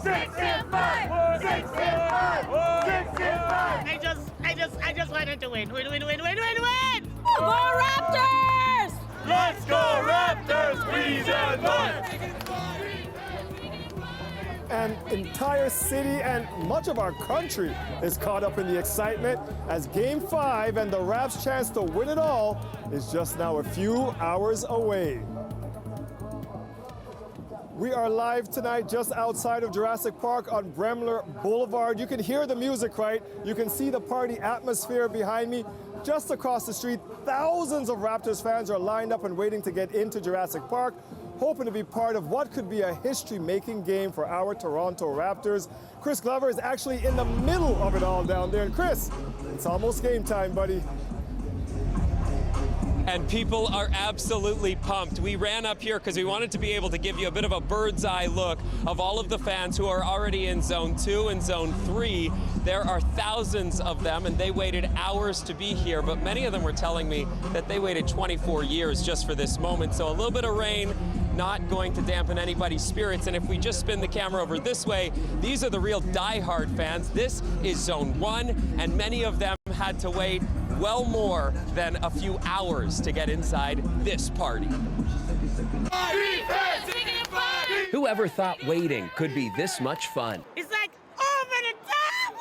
6 and 5! 6 and 5! 6 and 5! I just wanted to win. Win! Go Raptors! Let's go Raptors! Squeeze and one! An entire city and much of our country is caught up in the excitement as Game 5 and the Raps' chance to win it all is just now a few hours away. We are live tonight just outside of Jurassic Park on Bremler Boulevard. You can hear the music, right? You can see the party atmosphere behind me. Just across the street, thousands of Raptors fans are lined up and waiting to get into Jurassic Park, hoping to be part of what could be a history-making game for our Toronto Raptors. Chris Glover is actually in the middle of it all down there. And Chris, it's almost game time, buddy. And people are absolutely pumped. We ran up here because we wanted to be able to give you a bit of a bird's eye look of all of the fans who are already in Zone 2 and Zone 3. There are thousands of them, and they waited hours to be here, but many of them were telling me that they waited 24 years just for this moment. So a little bit of rain, not going to dampen anybody's spirits. And if we just spin the camera over this way, these are the real die-hard fans. This is Zone 1, and many of them had to wait well more than a few hours to get inside this party. Whoever thought waiting could be this much fun? It's like over the top!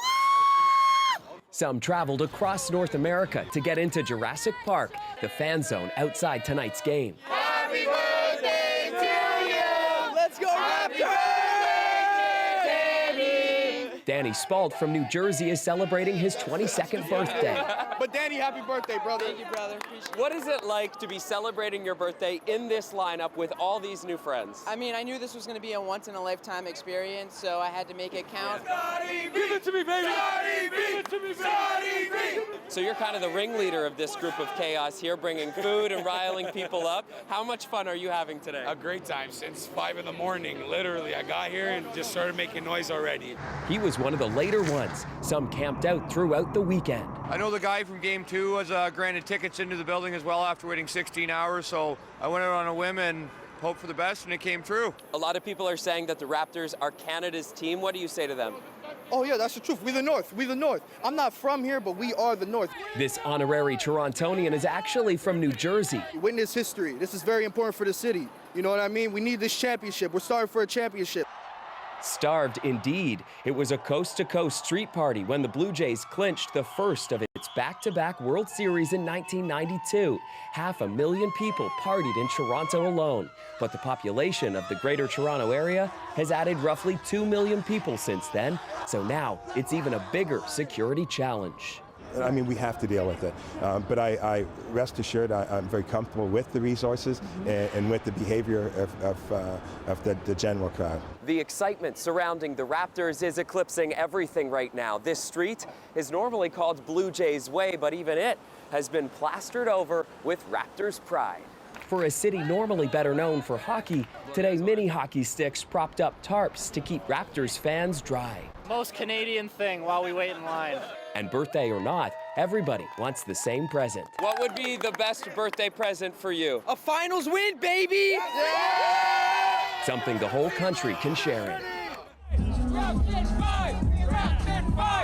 Woo! Some traveled across North America to get into Jurassic Park, the fan zone outside tonight's game. Happy birthday to you! Let's go Raptors! Danny Spalt from New Jersey is celebrating his 22nd birthday. But Danny, happy birthday, brother. Thank you, brother. Appreciate it. What is it like to be celebrating your birthday in this lineup with all these new friends? I mean, I knew this was going to be a once-in-a-lifetime experience, so I had to make it count. Give it to me, baby! Give it to me, baby! So you're kind of the ringleader of this group of chaos here, bringing food and riling people up. How much fun are you having today? A great time since 5 in the morning. Literally, I got here and just started making noise already. He was one of the later ones. Some camped out throughout the weekend. I know the guy from Game 2 was granted tickets into the building as well after waiting 16 hours, so I went out on a whim and hoped for the best, and it came true. A lot of people are saying that the Raptors are Canada's team. What do you say to them? Oh yeah, that's the truth. We the North. We the North. I'm not from here, but we are the North. This honorary Torontonian is actually from New Jersey. Witness history. This is very important for the city. You know what I mean? We need this championship. We're starting for a championship. Starved indeed. It was a coast-to-coast street party when the Blue Jays clinched the first of its back-to-back World Series in 1992. 500,000 people partied in Toronto alone, but the population of the Greater Toronto Area has added roughly 2 million people since then, so now it's even a bigger security challenge. I mean, we have to deal with it. But I rest assured, I'm very comfortable with the resources and with the behavior of the general crowd. The excitement surrounding the Raptors is eclipsing everything right now. This street is normally called Blue Jays Way, but even it has been plastered over with Raptors pride. For a city normally better known for hockey, today mini hockey sticks propped up tarps to keep Raptors fans dry. Most Canadian thing while we wait in line. And birthday or not, everybody wants the same present. What would be the best birthday present for you? A finals win, baby! Yeah! Something the whole country can share in.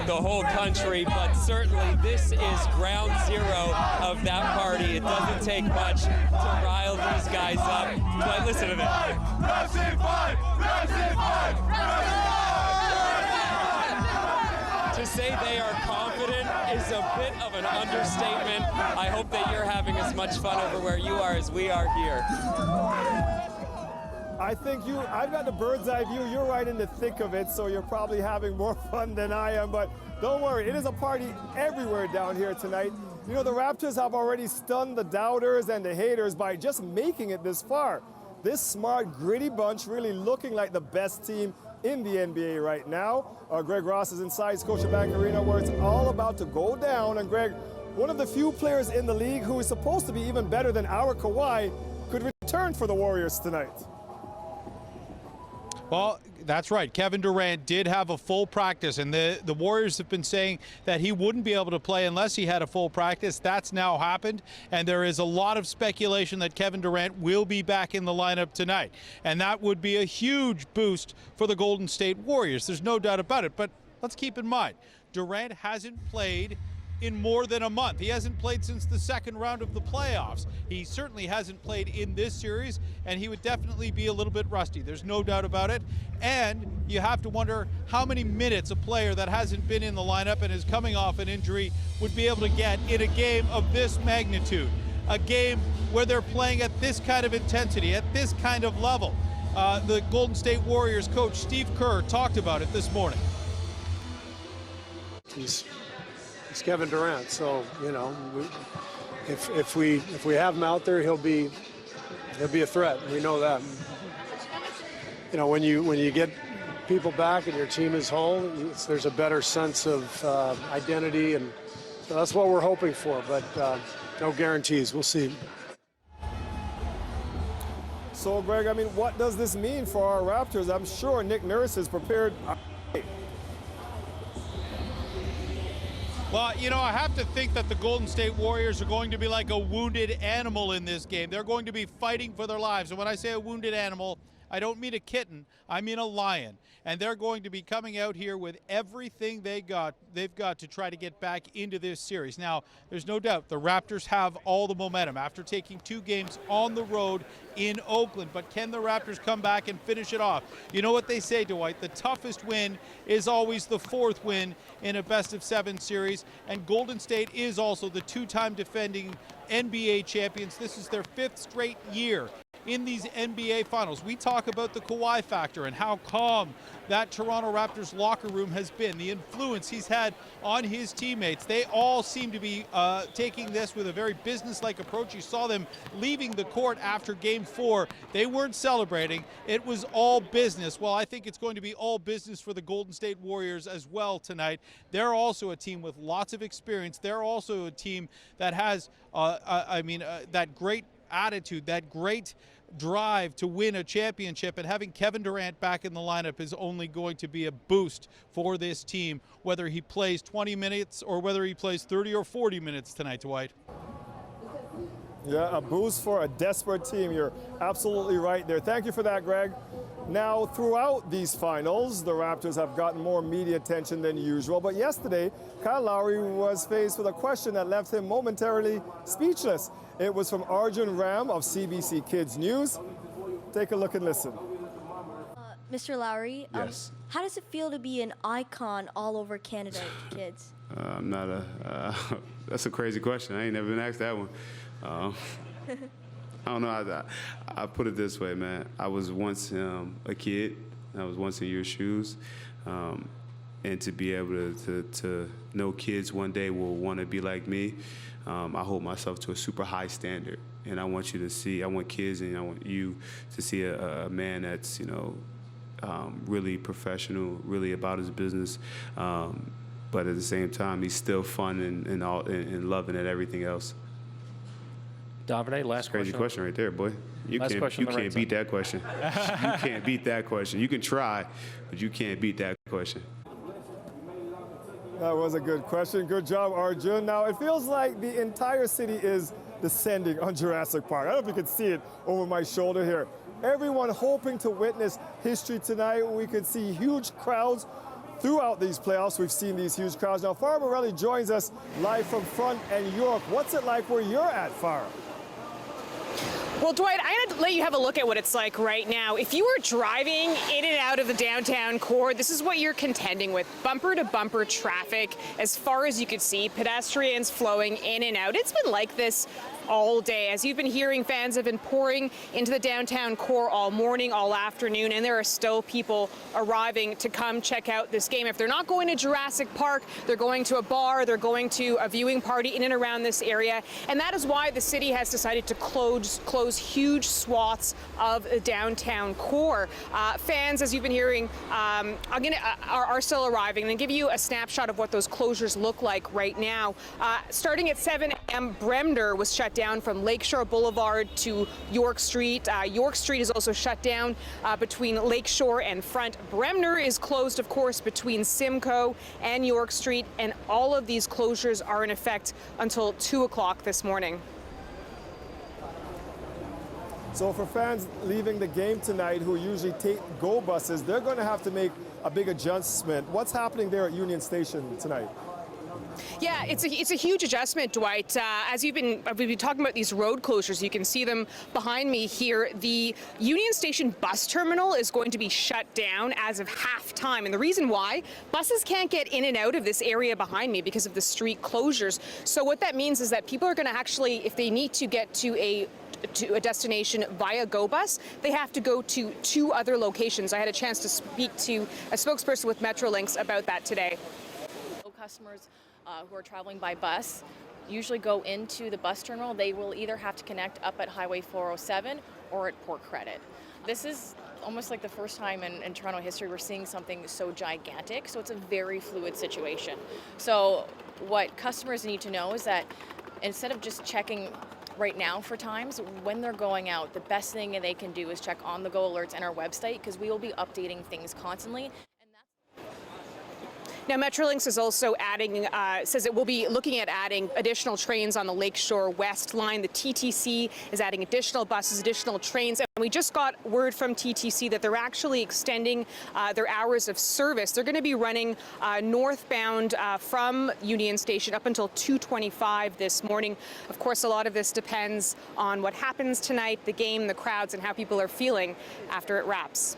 The whole country, but certainly this is ground zero of that party. It doesn't take much to rile these guys up. But listen to this. Raps in 5! Raps in 5! To say they are confident is a bit of an understatement. I hope that you're having as much fun over where you are as we are here. I think I've got the bird's eye view. You're right in the thick of it, so you're probably having more fun than I am. But don't worry, it is a party everywhere down here tonight. You know, the Raptors have already stunned the doubters and the haters by just making it this far. This smart, gritty bunch really looking like the best team in the NBA right now. Greg Ross is inside Scotiabank Arena where it's all about to go down. And Greg, one of the few players in the league who is supposed to be even better than our Kawhi, could return for the Warriors tonight. Well, that's right. Kevin Durant did have a full practice, and the Warriors have been saying that he wouldn't be able to play unless he had a full practice. That's now happened, and there is a lot of speculation that Kevin Durant will be back in the lineup tonight, and that would be a huge boost for the Golden State Warriors. There's no doubt about it, but let's keep in mind, Durant hasn't played in more than a month. He hasn't played since the second round of the playoffs. He certainly hasn't played in this series, and he would definitely be a little bit rusty. There's no doubt about it. And you have to wonder how many minutes a player that hasn't been in the lineup and is coming off an injury would be able to get in a game of this magnitude, a game where they're playing at this kind of intensity, at this kind of level. The Golden State Warriors coach Steve Kerr talked about it this morning. It's Kevin Durant, so if we have him out there, he'll be a threat. We know that. When you get people back and your team is whole, there's a better sense of identity, and so that's what we're hoping for. But no guarantees. We'll see. So, Greg, I mean, what does this mean for our Raptors? I'm sure Nick Nurse is prepared. Well, I have to think that the Golden State Warriors are going to be like a wounded animal in this game. They're going to be fighting for their lives. And when I say a wounded animal, I don't mean a kitten, I mean a lion. And they're going to be coming out here with everything they've got to try to get back into this series. Now, there's no doubt the Raptors have all the momentum after taking 2 games on the road in Oakland. But can the Raptors come back and finish it off? You know what they say, Dwight, the toughest win is always the 4th win in a best-of-7 series. And Golden State is also the 2-time defending NBA champions. This is their 5th straight year in these NBA Finals. We talk about the Kawhi factor and how calm that Toronto Raptors locker room has been, the influence he's had on his teammates. They all seem to be taking this with a very business-like approach. You saw them leaving the court after Game 4. They weren't celebrating. It was all business. Well, I think it's going to be all business for the Golden State Warriors as well tonight. They're also a team with lots of experience. They're also a team that has, that great attitude, that great drive to win a championship, and having Kevin Durant back in the lineup is only going to be a boost for this team, whether he plays 20 minutes or whether he plays 30 or 40 minutes tonight, Dwight. Yeah, a boost for a desperate team. You're absolutely right there. Thank you for that, Greg. Now, throughout these finals, the Raptors have gotten more media attention than usual, but yesterday, Kyle Lowry was faced with a question that left him momentarily speechless. It was from Arjun Ram of CBC Kids News. Take a look and listen. Mr. Lowry, yes. How does it feel to be an icon all over Canada to kids? I'm not that's a crazy question. I ain't never been asked that one. I don't know. I put it this way, man. I was once a kid. I was once in your shoes. And to be able to know kids one day will want to be like me, I hold myself to a super high standard. And I want kids and I want you to see a man that's, really professional, really about his business. But at the same time, he's still fun and loving at everything else. Davide, last crazy question right there, boy. You can't beat that question. You can't beat that question. You can try, but you can't beat that question. That was a good question. Good job, Arjun. Now, it feels like the entire city is descending on Jurassic Park. I don't know if you can see it over my shoulder here. Everyone hoping to witness history tonight. We could see huge crowds throughout these playoffs. We've seen these huge crowds. Now, Farah Morelli joins us live from Front and York. What's it like where you're at, Farah? Well, Dwight, I'm going to let you have a look at what it's like right now. If you were driving in and out of the downtown core, this is what you're contending with. Bumper-to-bumper traffic as far as you could see, pedestrians flowing in and out. It's been like this all day. As you've been hearing, fans have been pouring into the downtown core all morning, all afternoon, and there are still people arriving to come check out this game. If they're not going to Jurassic Park, they're going to a bar, they're going to a viewing party in and around this area, and that is why the city has decided to close huge swaths of the downtown core. Fans, as you've been hearing, are still arriving. And give you a snapshot of what those closures look like right now. Starting at 7 Bremner was shut down from Lakeshore Boulevard to York Street. York Street is also shut down between Lakeshore and Front. Bremner is closed, of course, between Simcoe and York Street, and all of these closures are in effect until 2 o'clock this morning. So for fans leaving the game tonight who usually take GO buses, they're going to have to make a big adjustment. What's happening there at Union Station tonight? Yeah, it's a huge adjustment, Dwight. As we've been talking about these road closures, you can see them behind me here. The Union Station bus terminal is going to be shut down as of halftime, and the reason why, buses can't get in and out of this area behind me because of the street closures. So what that means is that people are going to actually, if they need to get to a destination via GO bus, they have to go to 2 other locations. I had a chance to speak to a spokesperson with Metrolinx about that today. Customers who are traveling by bus usually go into the bus terminal. They will either have to connect up at Highway 407 or at Port Credit. This is almost like the first time in Toronto history we're seeing something so gigantic, so it's a very fluid situation. So what customers need to know is that instead of just checking right now for times, when they're going out, the best thing they can do is check on the GO alerts and our website, because we will be updating things constantly. Now, Metrolinx is also adding, says it will be looking at adding additional trains on the Lakeshore West line. The TTC is adding additional buses, additional trains. And we just got word from TTC that they're actually extending their hours of service. They're going to be running northbound from Union Station up until 2:25 this morning. Of course, a lot of this depends on what happens tonight, the game, the crowds, and how people are feeling after it wraps.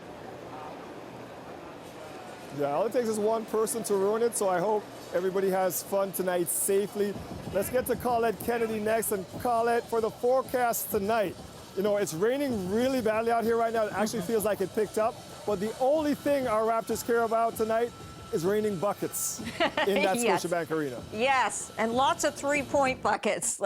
Yeah, all it takes is one person to ruin it, so I hope everybody has fun tonight safely. Let's get to Colette Kennedy next. And Colette, for the forecast tonight, you know, it's raining really badly out here right now. It actually feels like it picked up. But the only thing our Raptors care about tonight is raining buckets in that Yes. Scotiabank Arena. Yes, and lots of three-point buckets.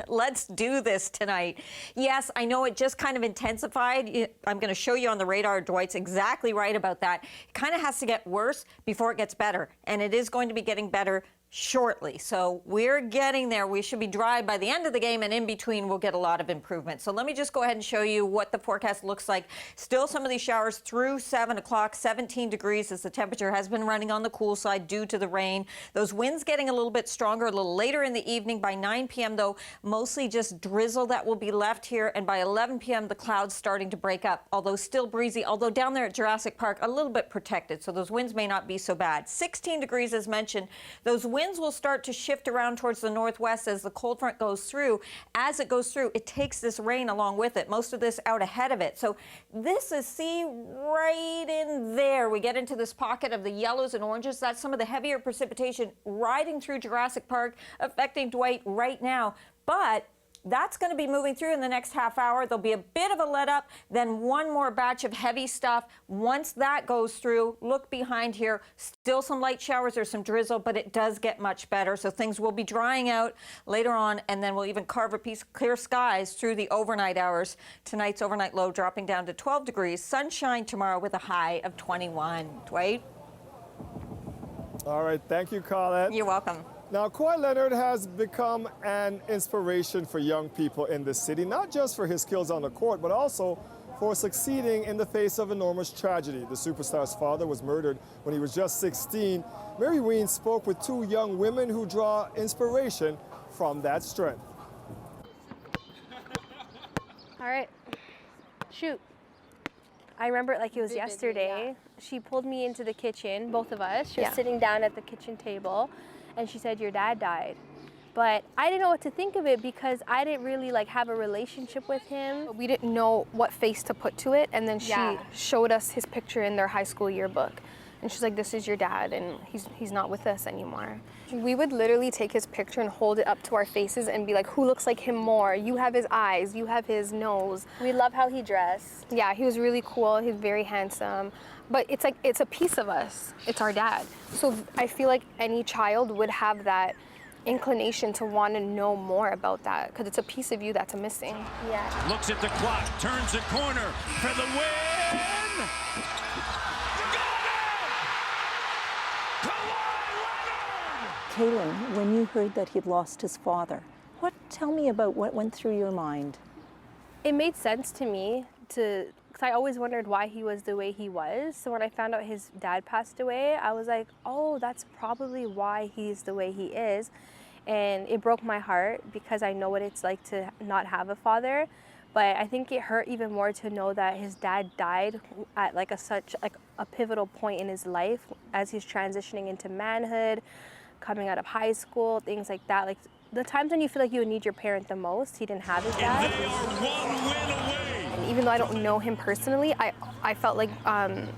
Let's do this tonight. Yes, I know it just kind of intensified. I'm going to show you on the radar. Dwight's exactly right about that. It kind of has to get worse before it gets better, and it is going to be getting better shortly. So we're getting there. We should be dry by the end of the game, and in between we'll get a lot of improvement. So let me just go ahead and show you what the forecast looks like. Still some of these showers through 7 o'clock, 17 degrees as the temperature has been running on the cool side due to the rain. Those winds getting a little bit stronger a little later in the evening. By 9 p.m. though, mostly just drizzle that will be left here, and by 11 p.m. the clouds starting to break up, although still breezy, although down there at Jurassic Park a little bit protected, so those winds may not be so bad. 16 degrees as mentioned. Those winds will start to shift around towards the northwest as the cold front goes through. As it goes through, it takes this rain along with it, most of this out ahead of it. So this is, see, right in there. We get into this pocket of the yellows and oranges. That's some of the heavier precipitation riding through Jurassic Park, affecting Dwight right now. But that's going to be moving through in the next half hour. There'll be a bit of a let up, then one more batch of heavy stuff. Once that goes through, look behind here. Still some light showers or some drizzle, but it does get much better. So things will be drying out later on, and then we'll even carve a piece of clear skies through the overnight hours. Tonight's overnight low dropping down to 12 degrees. Sunshine tomorrow with a high of 21. Dwight? All right, thank you, Colette. You're welcome. Now, Kawhi Leonard has become an inspiration for young people in the city, not just for his skills on the court, but also for succeeding in the face of enormous tragedy. The superstar's father was murdered when he was just 16. Mary Ween spoke with 2 young women who draw inspiration from that strength. All right, shoot. I remember it like it was yesterday. She pulled me into the kitchen, both of us. She was sitting down at the kitchen table, and she said, "Your dad died." But I didn't know what to think of it because I didn't really have a relationship with him. We didn't know what face to put to it, and then she showed us his picture in their high school yearbook. And she's like, "This is your dad, and he's not with us anymore." We would literally take his picture and hold it up to our faces and be like, "Who looks like him more? You have his eyes, you have his nose." We love how he dressed. Yeah, he was really cool. He's very handsome. But it's like, it's a piece of us. It's our dad. So I feel like any child would have that inclination to want to know more about that because it's a piece of you that's missing. Yeah. Looks at the clock, turns the corner for the win. Kaylin, when you heard that he'd lost his father, Tell me about what went through your mind. It made sense to me because I always wondered why he was the way he was. So when I found out his dad passed away, I was like, oh, that's probably why he's the way he is. And it broke my heart because I know what it's like to not have a father. But I think it hurt even more to know that his dad died at such a pivotal point in his life as he's transitioning into manhood, coming out of high school, things like that. Like the times when you feel like you would need your parent the most, he didn't have his dad. And they are 1 win away. And even though I don't know him personally, I felt like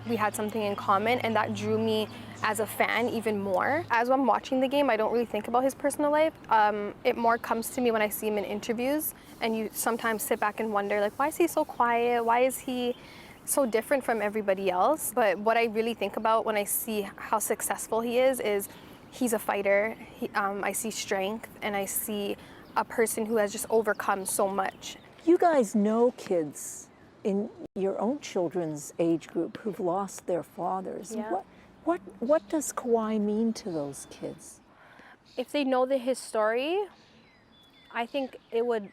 we had something in common, and that drew me as a fan even more. As I'm watching the game, I don't really think about his personal life. It more comes to me when I see him in interviews, and you sometimes sit back and wonder, like, why is he so quiet? Why is he so different from everybody else? But what I really think about when I see how successful he is he's a fighter. I see strength, and I see a person who has just overcome so much. You guys know kids in your own children's age group who've lost their fathers. Yeah. What does Kawhi mean to those kids? If they know his story, I think it would,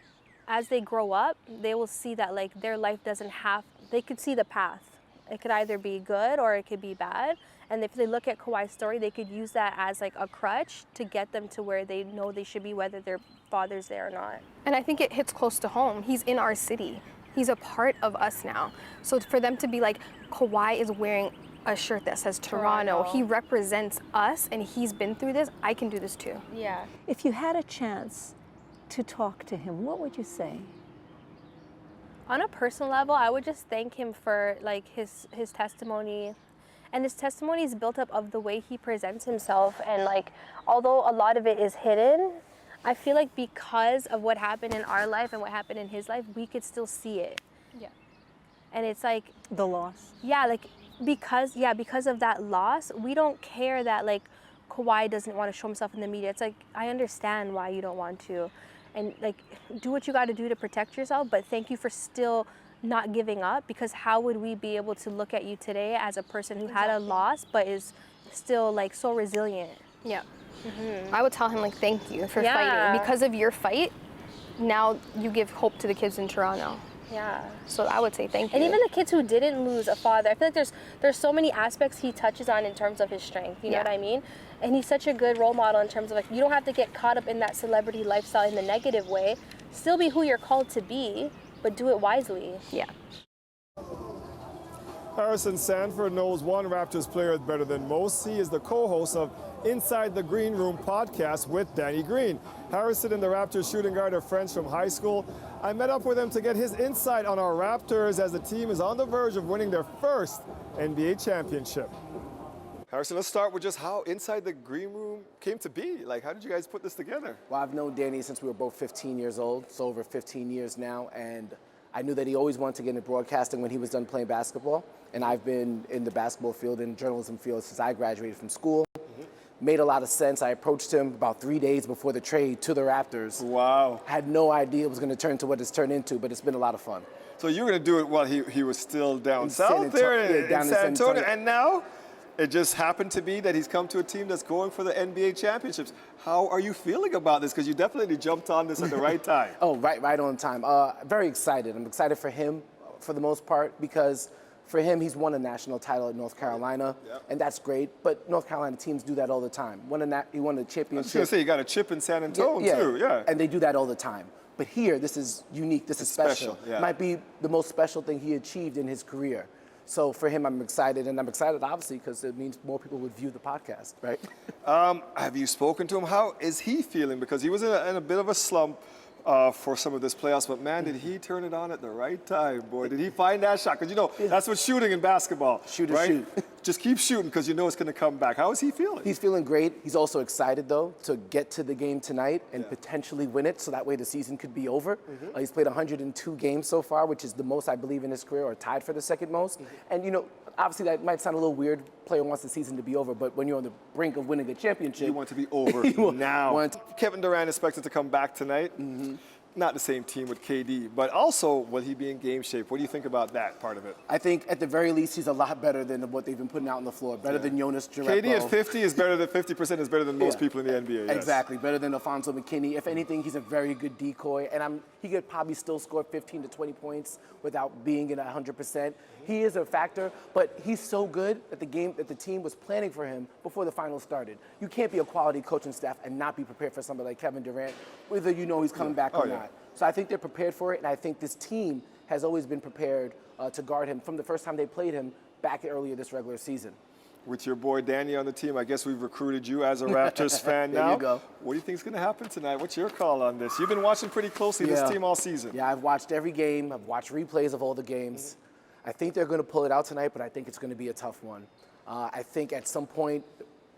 as they grow up, they will see that like their life doesn't have, they could see the path. It could either be good or it could be bad. And if they look at Kawhi's story, they could use that as like a crutch to get them to where they know they should be, whether their father's there or not. And I think it hits close to home. He's in our city. He's a part of us now. So for them to be like, Kawhi is wearing a shirt that says Toronto. He represents us and he's been through this. I can do this too. Yeah. If you had a chance to talk to him, what would you say? On a personal level, I would just thank him for like his testimony. And his testimony is built up of the way he presents himself. And like, although a lot of it is hidden, I feel like because of what happened in our life and what happened in his life, we could still see it. Yeah. And it's like the loss. Yeah, like because of that loss, we don't care that like Kawhi doesn't want to show himself in the media. It's like, I understand why you don't want to. And like, do what you got to do to protect yourself, but thank you for still not giving up, because how would we be able to look at you today as a person who had a loss but is still like so resilient? Yeah. Mm-hmm. I would tell him like, thank you for fighting. Because of your fight, now you give hope to the kids in Toronto. Yeah. So I would say thank you. And even the kids who didn't lose a father, I feel like there's so many aspects he touches on in terms of his strength. You know what I mean? And he's such a good role model in terms of like, you don't have to get caught up in that celebrity lifestyle in the negative way. Still be who you're called to be, but do it wisely. Yeah. Harrison Sanford knows one Raptors player better than most. He is the co-host of Inside the Green Room podcast with Danny Green. Harrison and the Raptors shooting guard are friends from high school. I met up with him to get his insight on our Raptors as the team is on the verge of winning their first NBA championship. Harrison, let's start with just how Inside the Green Room came to be. Like, how did you guys put this together? Well, I've known Danny since we were both 15 years old. It's over 15 years now, and I knew that he always wanted to get into broadcasting when he was done playing basketball. And I've been in the basketball field and journalism field since I graduated from school. Made a lot of sense. I approached him about 3 days before the trade to the Raptors. Wow. Had no idea it was going to turn to what it's turned into, but it's been a lot of fun. So you were going to do it while he was still down south there in San Antonio, and now it just happened to be that he's come to a team that's going for the NBA championships. How are you feeling about this? Because you definitely jumped on this at the right time. Oh, right on time. Very excited. I'm excited for him for the most part because for him, he's won a national title at North Carolina, and that's great. But North Carolina teams do that all the time. He won a championship. I was going to say, you got a chip in San Antonio, too. Yeah. And they do that all the time. But here, this is unique. This is special. Might be the most special thing he achieved in his career. So for him, I'm excited. And I'm excited, obviously, because it means more people would view the podcast, right? Have you spoken to him? How is he feeling? Because he was in a bit of a slump for some of this playoffs, but man, did he turn it on at the right time, boy. Did he find that shot? Because, you know, that's what shooting in basketball, shoot. Just keep shooting because you know it's going to come back. How is he feeling? He's feeling great. He's also excited, though, to get to the game tonight and potentially win it, so that way the season could be over. He's played 102 games so far, which is the most, I believe, in his career, or tied for the second most. And, you know, obviously that might sound a little weird. Player wants the season to be over, but when you're on the brink of winning a championship, you want it to be over now. Kevin Durant expected to come back tonight. not the same team with KD, but also will he be in game shape? What do you think about that part of it? I think at the very least he's a lot better than what they've been putting out on the floor. Better than Jonas Jerebko. KD at 50 is better than 50% is better than most people in the NBA. Yes. Exactly, better than Alfonso McKinney. If anything, he's a very good decoy, and he could probably still score 15 to 20 points without being in 100%. He is a factor, but he's so good that the team was planning for him before the finals started. You can't be a quality coaching staff and not be prepared for somebody like Kevin Durant, whether you know he's coming back or not. So I think they're prepared for it, and I think this team has always been prepared to guard him from the first time they played him back earlier this regular season. With your boy Danny on the team, I guess we've recruited you as a Raptors fan now. There you go. What do you think is going to happen tonight? What's your call on this? You've been watching pretty closely this team all season. Yeah, I've watched every game. I've watched replays of all the games. I think they're going to pull it out tonight, but I think it's going to be a tough one. I think at some point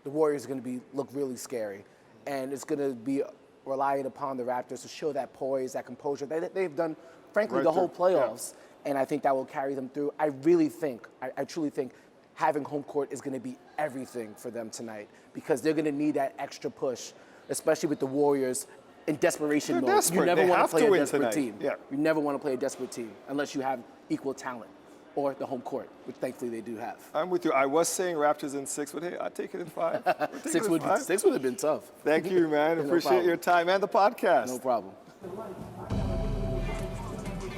the Warriors are going to look really scary, and it's going to be relying upon the Raptors to show that poise, that composure they've done, frankly, the whole playoffs, and I think that will carry them through. I really think, I truly think, having home court is going to be everything for them tonight because they're going to need that extra push, especially with the Warriors in desperation mode. Desperate. You never want to play a desperate tonight. team. Yeah. You never want to play a desperate team unless you have equal talent or the home court, which thankfully they do have. I'm with you. I was saying Raptors in 6, but hey, I'd take it in 5. Six would have been tough. Thank you, man. No Appreciate problem. your time and the podcast. No problem.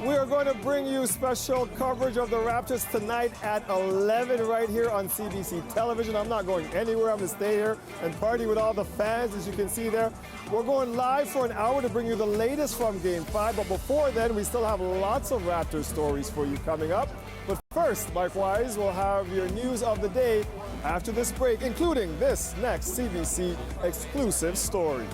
We are going to bring you special coverage of the Raptors tonight at 11 right here on CBC television. I'm not going anywhere. I'm going to stay here and party with all the fans, as you can see there. We're going live for an hour to bring you the latest from Game 5, but before then, we still have lots of Raptors stories for you coming up. But first, Mike Wise will have your news of the day after this break, including this next CBC exclusive story.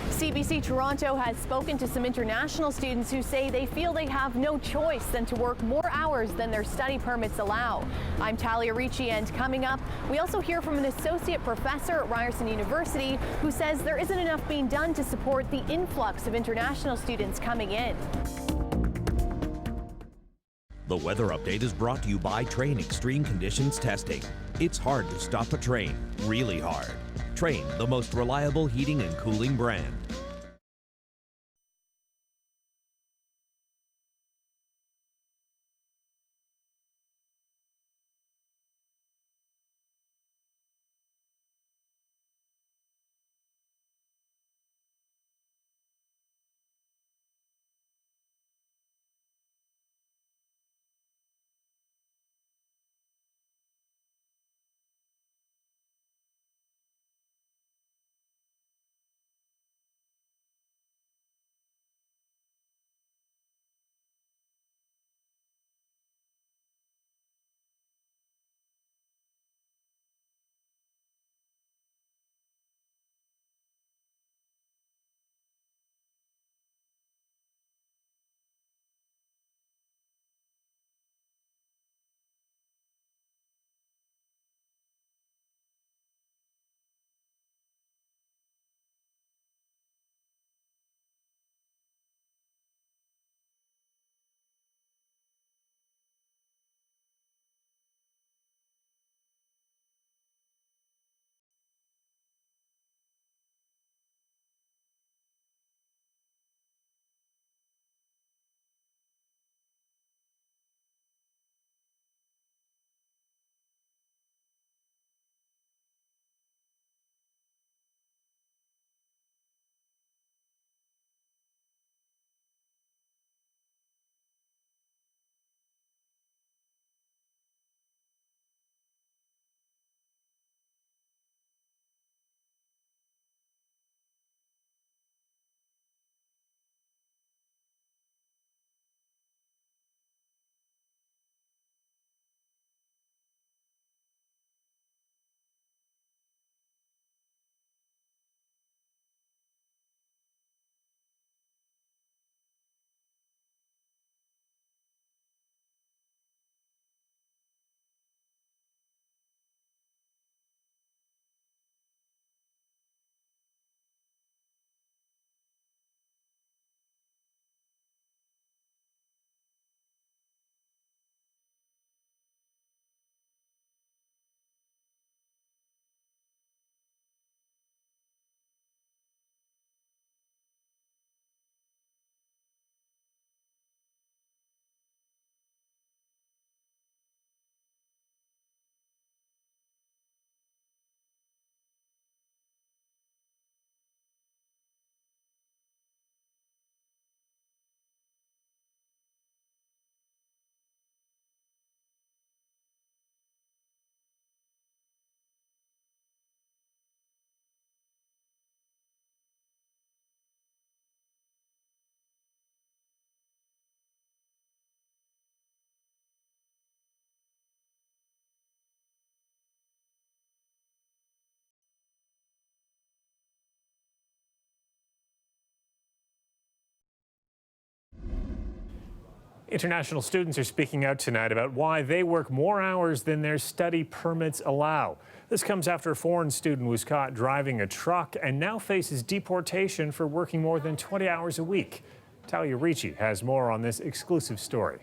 CBC Toronto has spoken to some international students who say they feel they have no choice than to work more hours than their study permits allow. I'm Talia Ricci, and coming up, we also hear from an associate professor at Ryerson University who says there isn't enough being done to support the influx of international students coming in. The weather update is brought to you by Train Extreme Conditions Testing. It's hard to stop a train, really hard. Train, the most reliable heating and cooling brand. International students are speaking out tonight about why they work more hours than their study permits allow. This comes after a foreign student was caught driving a truck and now faces deportation for working more than 20 hours a week. Talia Ricci has more on this exclusive story.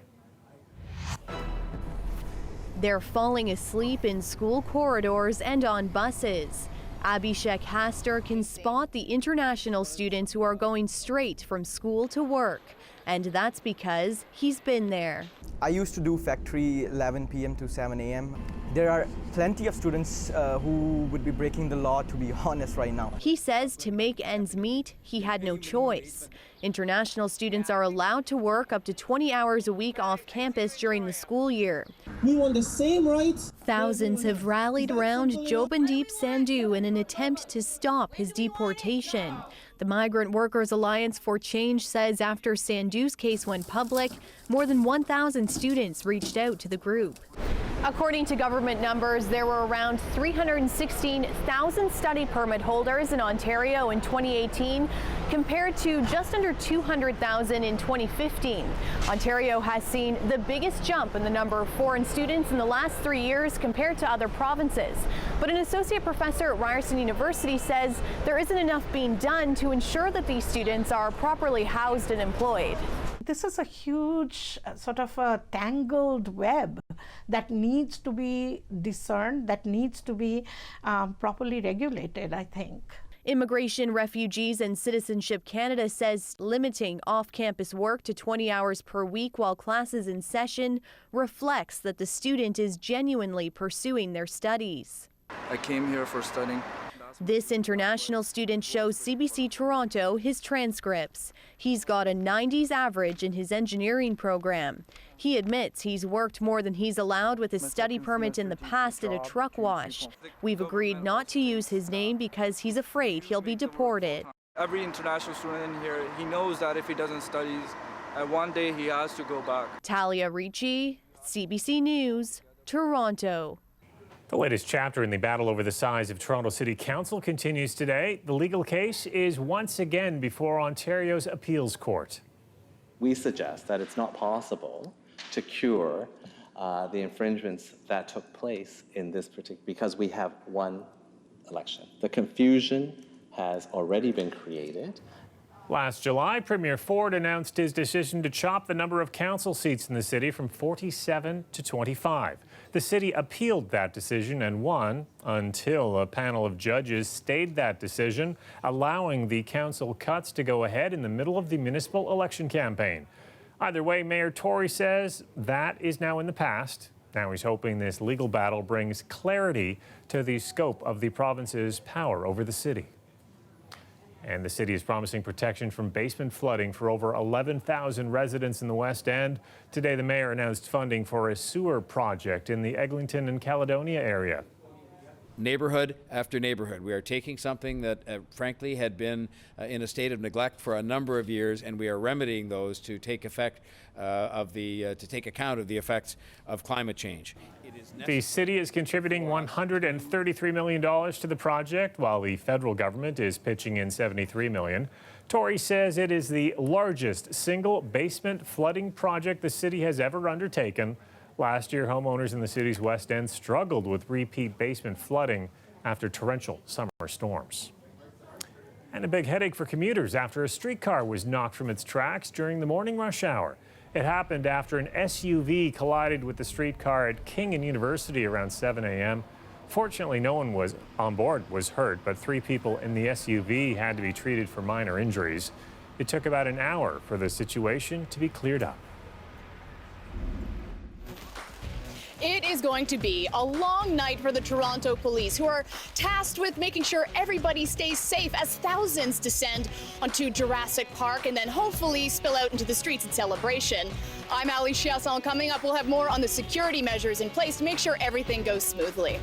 They're falling asleep in school corridors and on buses. Abhishek Hastar can spot the international students who are going straight from school to work. And that's because he's been there. I used to do factory 11 p.m. to 7 a.m. There are plenty of students who would be breaking the law, to be honest, right now. He says to make ends meet, he had no choice. International students are allowed to work up to 20 hours a week off campus during the school year. We want the same rights. Thousands have rallied around Jobandeep Sandhu in an attempt to stop his deportation. The Migrant Workers Alliance for Change says after Sandhu's case went public, more than 1,000 students reached out to the group. According to government numbers, there were around 316,000 study permit holders in Ontario in 2018, compared to just under 200,000 in 2015. Ontario has seen the biggest jump in the number of foreign students in the last 3 years compared to other provinces. But an associate professor at Ryerson University says there isn't enough being done to ensure that these students are properly housed and employed. This is a huge sort of a tangled web that needs to be discerned, that needs to be properly regulated, I think. Immigration, Refugees and Citizenship Canada says limiting off-campus work to 20 hours per week while class is in session reflects that the student is genuinely pursuing their studies. I came here for studying. This international student shows CBC Toronto his transcripts. He's got a 90s average in his engineering program. He admits he's worked more than he's allowed with his study permit in the past at a truck wash. We've agreed not to use his name because he's afraid he'll be deported. Every international student in here, he knows that if he doesn't study, one day he has to go back. Talia Ricci, CBC News, Toronto. The latest chapter in the battle over the size of Toronto City Council continues today. The legal case is once again before Ontario's appeals court. We suggest that it's not possible to cure the infringements that took place in this particular, because we have one election. The confusion has already been created. Last July, Premier Ford announced his decision to chop the number of council seats in the city from 47 to 25. The city appealed that decision and won until a panel of judges stayed that decision, allowing the council cuts to go ahead in the middle of the municipal election campaign. Either way, Mayor Tory says that is now in the past. Now he's hoping this legal battle brings clarity to the scope of the province's power over the city. And the city is promising protection from basement flooding for over 11,000 residents in the West End. Today, the mayor announced funding for a sewer project in the Eglinton and Caledonia area. Neighborhood after neighborhood. We are taking something that, frankly, had been in a state of neglect for a number of years, and we are remedying those to take effect to take account of the effects of climate change. The city is contributing $133 million to the project, while the federal government is pitching in $73 million. Tory says it is the largest single basement flooding project the city has ever undertaken. Last year, homeowners in the city's West End struggled with repeat basement flooding after torrential summer storms. And a big headache for commuters after a streetcar was knocked from its tracks during the morning rush hour. It happened after an SUV collided with the streetcar at King and University around 7 a.m. Fortunately, no one was on board was hurt, but 3 people in the SUV had to be treated for minor injuries. It took about an hour for the situation to be cleared up. It is going to be a long night for the Toronto police, who are tasked with making sure everybody stays safe as thousands descend onto Jurassic Park and then hopefully spill out into the streets in celebration. I'm Ali Chiasson. Coming up, we'll have more on the security measures in place to make sure everything goes smoothly.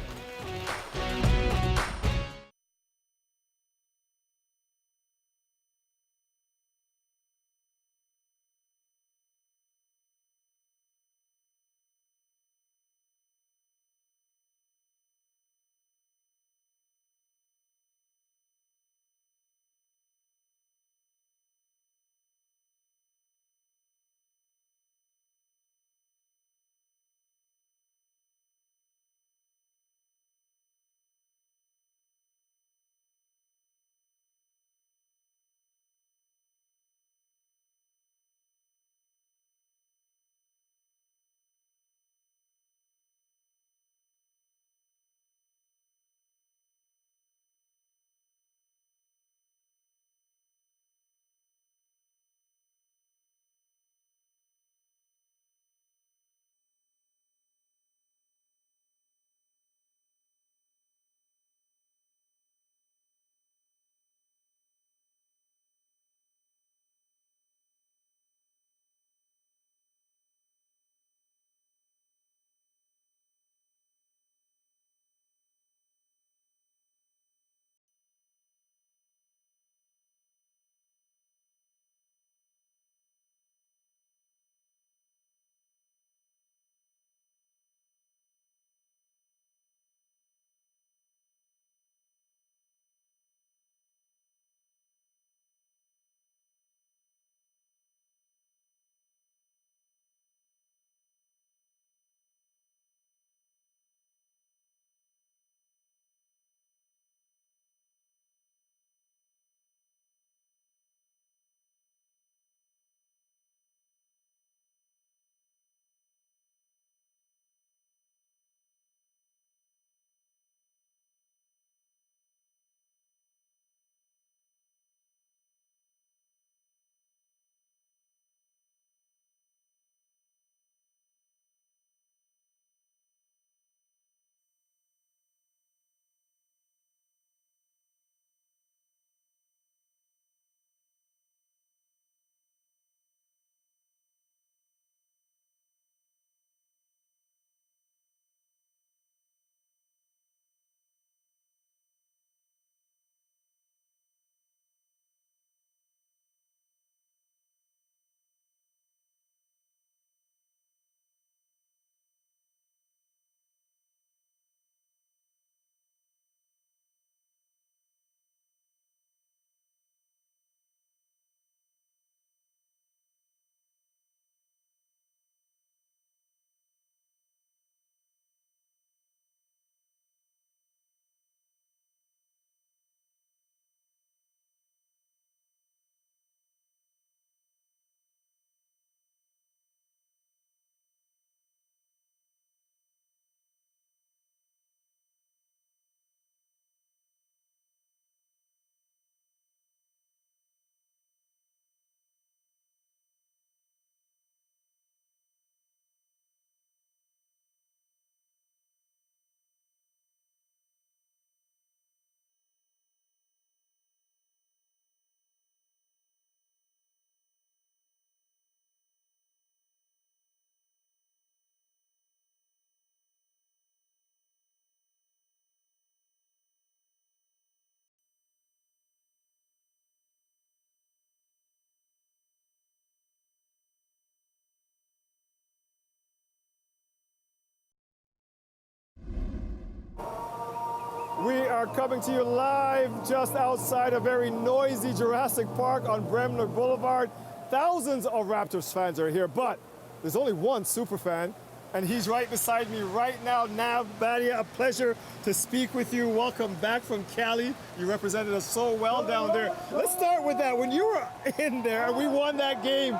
are coming to you live just outside a very noisy Jurassic Park on Bremner Boulevard. Thousands of Raptors fans are here, but there's only one super fan, and he's right beside me right now. Nav Badia, a pleasure to speak with you. Welcome back from Cali. You represented us so well down there. Let's start with that. When you were in there and we won that game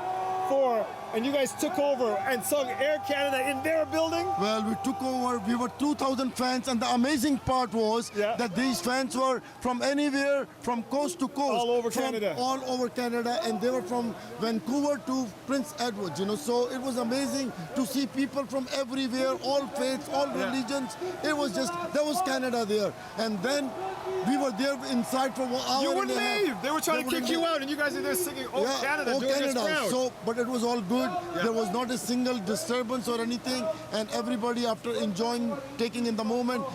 4, and you guys took over and sung Air Canada in their building? Well, we took over. We were 2,000 fans, and the amazing part was that these fans were from anywhere, from coast to coast. All over Canada. All over Canada, and they were from Vancouver to Prince Edward, you know. So it was amazing to see people from everywhere, all faiths, all religions. It was just, that was Canada there. And then we were there inside for 1 hour. You wouldn't leave. They were trying to kick you out, and you guys are there singing "Oh Canada," Oh doing Canada. this crowd. So, but it was all good. There was not a single disturbance or anything, and everybody, after enjoying, taking in the moment,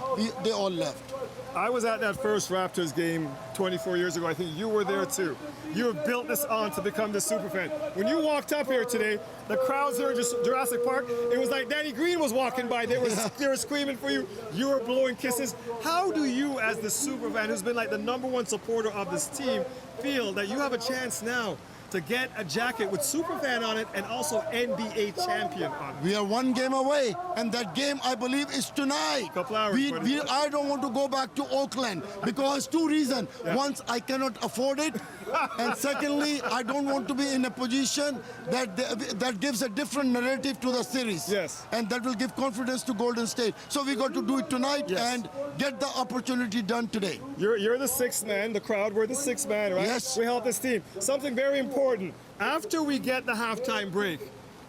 they all left. I was at that first Raptors game 24 years ago. I think you were there too. You have built this on to become the super fan. When you walked up here today, the crowds here in Jurassic Park, it was like Danny Green was walking by. They were screaming for you. You were blowing kisses. How do you, as the super fan, who's been like the #1 supporter of this team, feel that you have a chance now to get a jacket with Superfan on it and also NBA champion on it? We are 1 game away, and that game, I believe, is tonight. Couple hours. I don't want to go back to Oakland because 2 reasons. Once, I cannot afford it, and secondly, I don't want to be in a position that gives a different narrative to the series. Yes. And that will give confidence to Golden State. So we got to do it tonight and get the opportunity done today. You're the 6th man. The crowd, we're the 6th man, right? Yes. We help this team. Something very important. After we get the halftime break,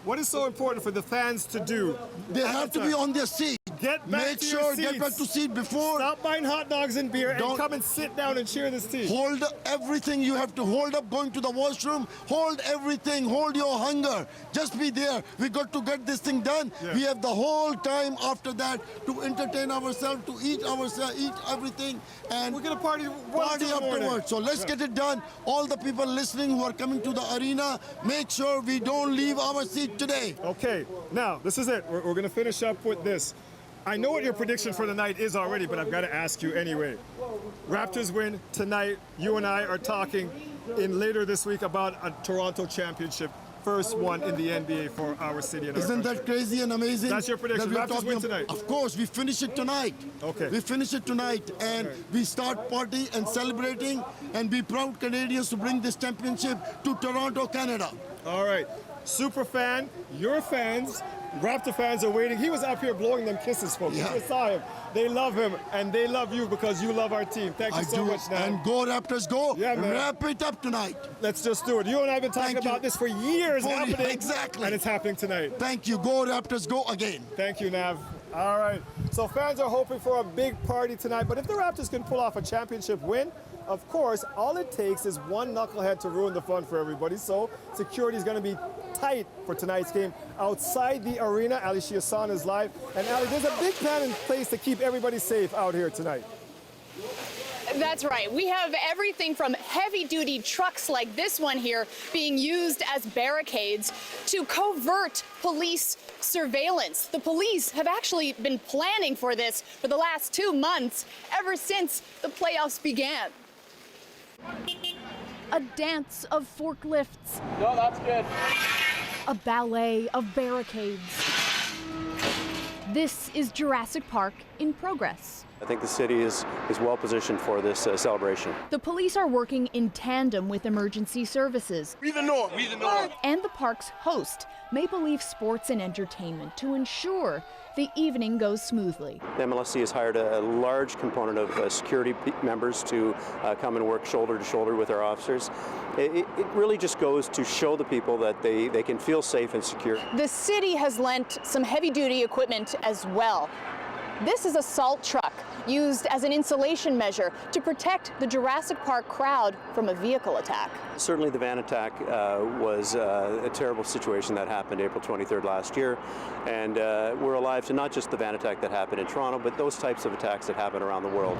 what is so important for the fans to do? They have to be on their seat. Get back to your seats. Get back to seat before. Stop buying hot dogs and beer and come and sit down and cheer this team. Hold everything you have to hold up, going to the washroom. Hold everything. Hold your hunger. Just be there. We got to get this thing done. We have the whole time after that to entertain ourselves, to eat everything, and we're gonna party afterwards. So let's get it done. All the people listening who are coming to the arena, make sure we don't leave our seat today. Okay, now this is it. We're gonna finish up with this. I know what your prediction for the night is already, but I've got to ask you anyway. Raptors win tonight. You and I are talking later this week about a Toronto championship. First one in the NBA for our city and Isn't our that crazy and amazing? That's your prediction. Raptors win tonight. Of course, we finish it tonight. Okay. We finish it tonight, and we start partying and celebrating, and be proud Canadians to bring this championship to Toronto, Canada. All right. Super fan, your fans, Raptor fans are waiting. He was up here blowing them kisses, folks. You just saw him. They love him, and they love you because you love our team. Thank you so much, man. And go Raptors, go. Yeah, man. Wrap it up tonight. Let's just do it. You and I have been talking about this for years. Happening. Exactly. And it's happening tonight. Thank you. Go Raptors, go again. Thank you, Nav. All right. So fans are hoping for a big party tonight, but if the Raptors can pull off a championship win, of course, all it takes is one knucklehead to ruin the fun for everybody. So security is going to be tight for tonight's game. Outside the arena, Ali Shiasan is live. And Ali, there's a big plan in place to keep everybody safe out here tonight. That's right. We have everything from heavy-duty trucks like this one here being used as barricades to covert police surveillance. The police have actually been planning for this for the last 2 months, ever since the playoffs began. A dance of forklifts. No, that's good. A ballet of barricades. This is Jurassic Park in progress. I think the city is well positioned for this celebration. The police are working in tandem with emergency services. We the North. We the North. And the park's host, Maple Leaf Sports and Entertainment, to ensure the evening goes smoothly. The MLSC has hired a large component of security members to come and work shoulder to shoulder with our officers. It really just goes to show the people that they can feel safe and secure. The city has lent some heavy-duty equipment as well. This is a salt truck used as an insulation measure to protect the Jurassic Park crowd from a vehicle attack. Certainly the van attack was a terrible situation that happened April 23rd last year, and we're alive to not just the van attack that happened in Toronto, but those types of attacks that happen around the world.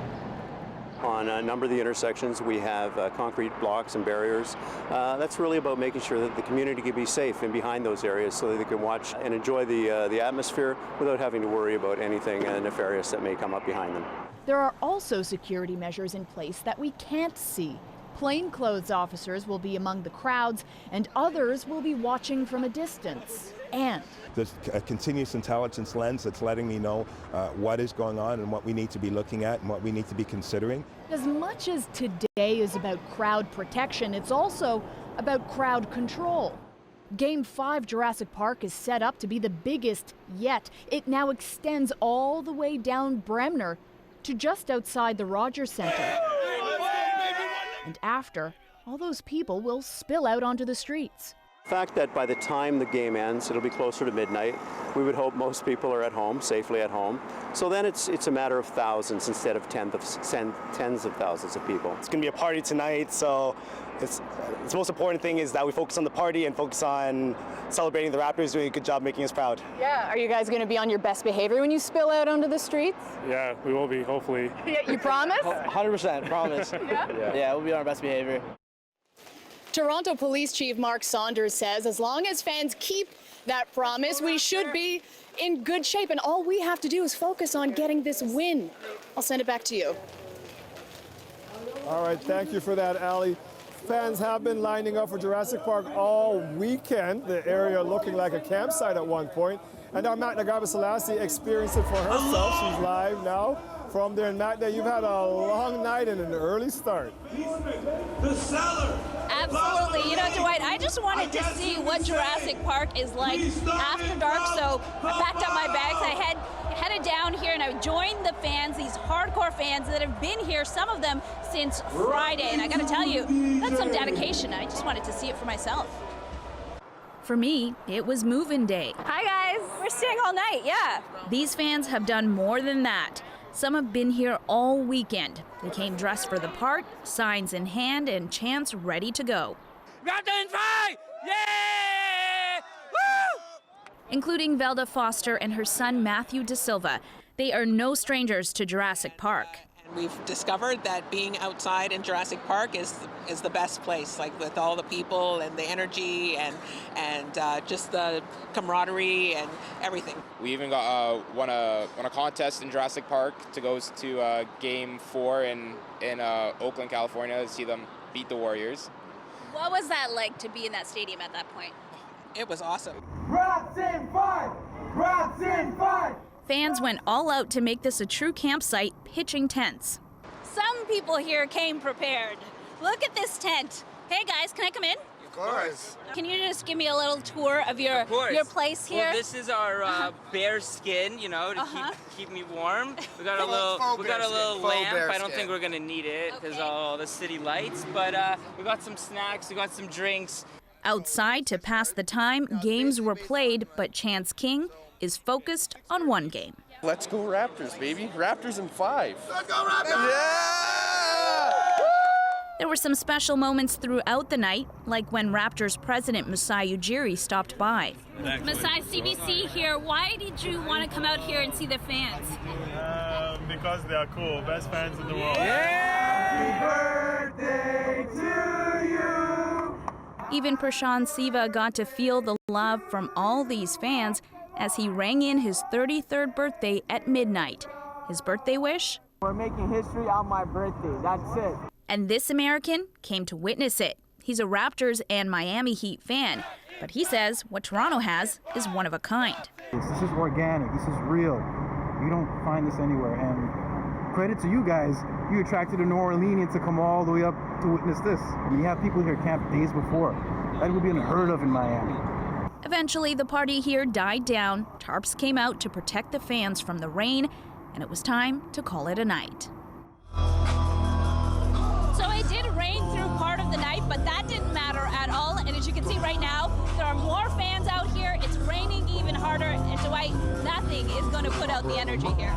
On a number of the intersections, we have concrete blocks and barriers. That's really about making sure that the community can be safe in behind those areas so that they can watch and enjoy the atmosphere without having to worry about anything nefarious that may come up behind them. There are also security measures in place that we can't see. Plainclothes officers will be among the crowds, and others will be watching from a distance. And there's a continuous intelligence lens that's letting me know what is going on and what we need to be looking at and what we need to be considering. as much as today is about crowd protection, it's also about crowd control. Game 5 Jurassic Park is set up to be the biggest yet. It now extends all the way down Bremner to just outside the Rogers Centre. And after, all those people will spill out onto the streets. The fact that by the time the game ends, it'll be closer to midnight. We would hope most people are at home, safely at home. So then it's a matter of thousands instead of tens of thousands of people. It's going to be a party tonight, so the most important thing is that we focus on the party and focus on celebrating the Raptors doing a good job making us proud. Yeah, are you guys going to be on your best behavior when you spill out onto the streets? Yeah, we will be, hopefully. Yeah, you promise? 100%, promise. Yeah, we'll be on our best behavior. Toronto Police Chief Mark Saunders says as long as fans keep that promise, we should be in good shape, and all we have to do is focus on getting this win. I'll send it back to you. All right, thank you for that, Ali. Fans have been lining up for Jurassic Park all weekend, the area looking like a campsite at one point. And our Matt Nagaba-Selassie experienced it for herself. She's live now from there. And Matt, you've had a long night and an early start. The cellar. Absolutely. You know, Dwight, I just wanted to see what Jurassic Park is like after dark, so I packed up my bags. I headed down here and I joined the fans, these hardcore fans that have been here, some of them since Friday. And I got to tell you, that's some dedication. I just wanted to see it for myself. For me, it was move-in day. Hi, guys. We're staying all night, yeah. These fans have done more than that. Some have been here all weekend. They came dressed for the part, signs in hand, and chants ready to go. Raptors fight! Yeah! Woo! Including Velda Foster and her son Matthew Da Silva. They are no strangers to Jurassic Park. We've discovered that being outside in Jurassic Park is the best place, like with all the people and the energy and just the camaraderie and everything. We even got won a contest in Jurassic Park to go to Game 4 in Oakland, California, to see them beat the Warriors. What was that like to be in that stadium at that point? It was awesome. Rats in fight! Rats in fight! Fans went all out to make this a true campsite, pitching tents. Some people here came prepared. Look at this tent. Hey guys, can I come in? Of course. Can you just give me a little tour of your place here? Well, this is our bear skin, you know, to keep me warm. We got a little lamp. I don't think we're gonna need it because all the city lights, but we got some snacks, we got some drinks. Outside to pass the time, games were played, but Chance King is focused on one game. Let's go Raptors, baby. Raptors in 5. Let's go Raptors! Yeah! There were some special moments throughout the night, like when Raptors president Masai Ujiri stopped by. Masai, CBC here. Why did you want to come out here and see the fans? Because they are cool. Best fans in the world. Happy birthday to you! Even Prashant Siva got to feel the love from all these fans as he rang in his 33rd birthday at midnight. His birthday wish? We're making history on my birthday. That's it. And this American came to witness it. He's a Raptors and Miami Heat fan, but he says what Toronto has is one of a kind. This is organic. This is real. You don't find this anywhere. And credit to you guys. You attracted a New Orleanian to come all the way up to witness this. I mean, you have people here camp days before. That would be unheard of in Miami. Eventually, the party here died down. Tarps came out to protect the fans from the rain, and it was time to call it a night. So it did rain through part of the night, but that didn't matter at all. And as you can see right now, there are more fans out here. It's raining even harder. And Dwight, nothing is going to put out the energy here.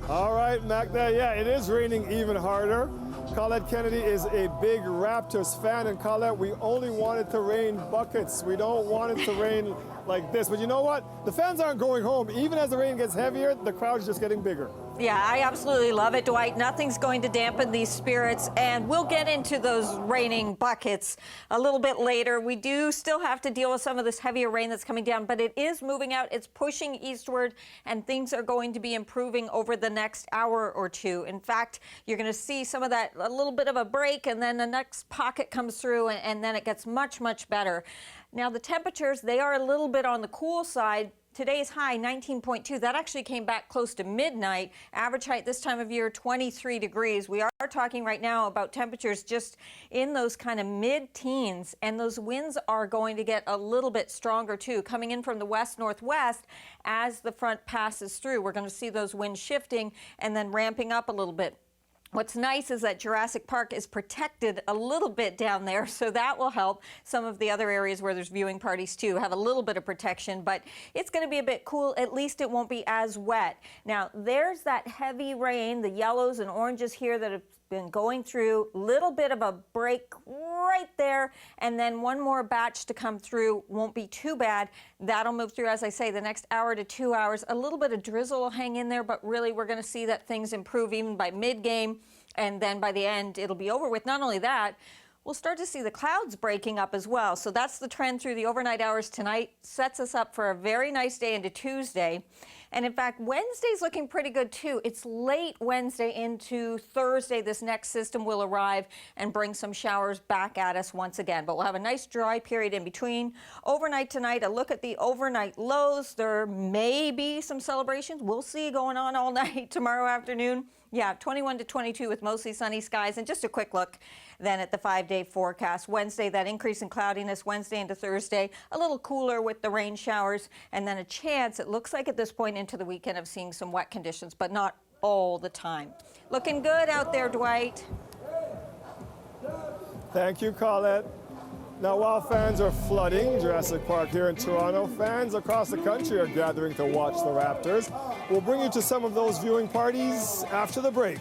All right, Magda, yeah, it is raining even harder. Colette Kennedy is a big Raptors fan, and Colette, we only want it to rain buckets. We don't want it to rain like this. But you know what? The fans aren't going home. Even as the rain gets heavier, the crowd is just getting bigger. Yeah, I absolutely love it, Dwight. Nothing's going to dampen these spirits, and we'll get into those raining buckets a little bit later. We do still have to deal with some of this heavier rain that's coming down, but it is moving out. It's pushing eastward, and things are going to be improving over the next hour or two. In fact, you're going to see some of that, a little bit of a break, and then the next pocket comes through, and then it gets much, much better. Now, the temperatures, they are a little bit on the cool side. Today's high, 19.2. That actually came back close to midnight. Average height this time of year, 23 degrees. We are talking right now about temperatures just in those kind of mid-teens, and those winds are going to get a little bit stronger too, coming in from the west-northwest as the front passes through. We're going to see those winds shifting and then ramping up a little bit. What's nice is that Jurassic Park is protected a little bit down there, so that will help. Some of the other areas where there's viewing parties too have a little bit of protection, but it's going to be a bit cool. At least it won't be as wet. Now, there's that heavy rain, the yellows and oranges here that have been going through. Little bit of a break right there, and then one more batch to come through. Won't be too bad. That'll move through, as I say, the next hour to 2 hours. A little bit of drizzle will hang in there, but really we're going to see that things improve even by mid-game, and then by the end it'll be over with. Not only that, we'll start to see the clouds breaking up as well. So that's the trend through the overnight hours tonight. Sets us up for a very nice day into Tuesday. And in fact, Wednesday's looking pretty good too. It's late Wednesday into Thursday. This next system will arrive and bring some showers back at us once again. But we'll have a nice dry period in between. Overnight tonight, a look at the overnight lows. There may be some celebrations. We'll see going on all night tomorrow afternoon. Yeah, 21 to 22 with mostly sunny skies. And just a quick look then at the 5-day forecast. Wednesday, that increase in cloudiness. Wednesday into Thursday, a little cooler with the rain showers. And then a chance, it looks like at this point into the weekend, of seeing some wet conditions, but not all the time. Looking good out there, Dwight. Thank you, Colette. Now, while fans are flooding Jurassic Park here in Toronto, fans across the country are gathering to watch the Raptors. We'll bring you to some of those viewing parties after the break.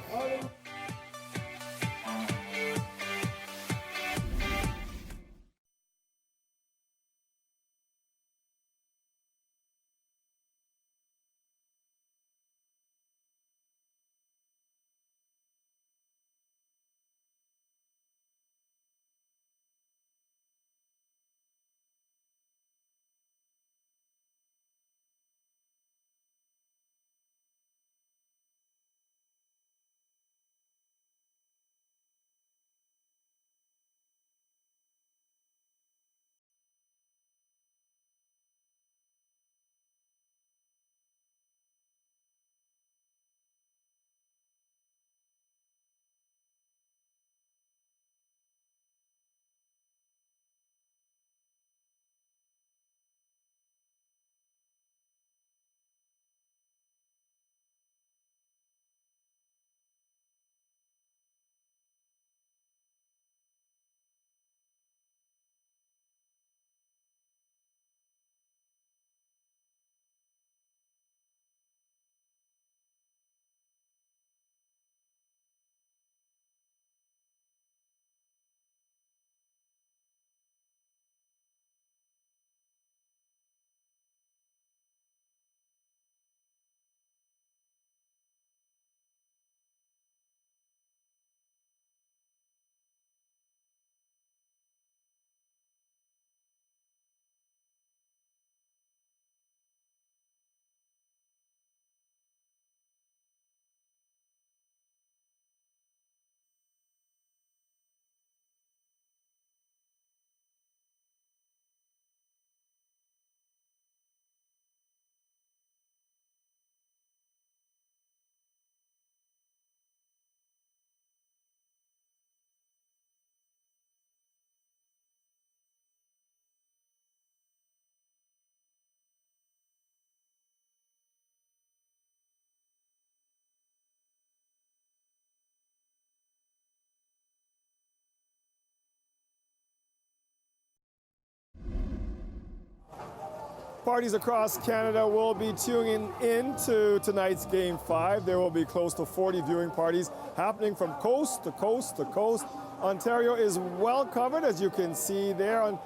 Parties across Canada will be tuning in to tonight's Game 5. There will be close to 40 viewing parties happening from coast to coast to coast. Ontario is well covered, as you can see there.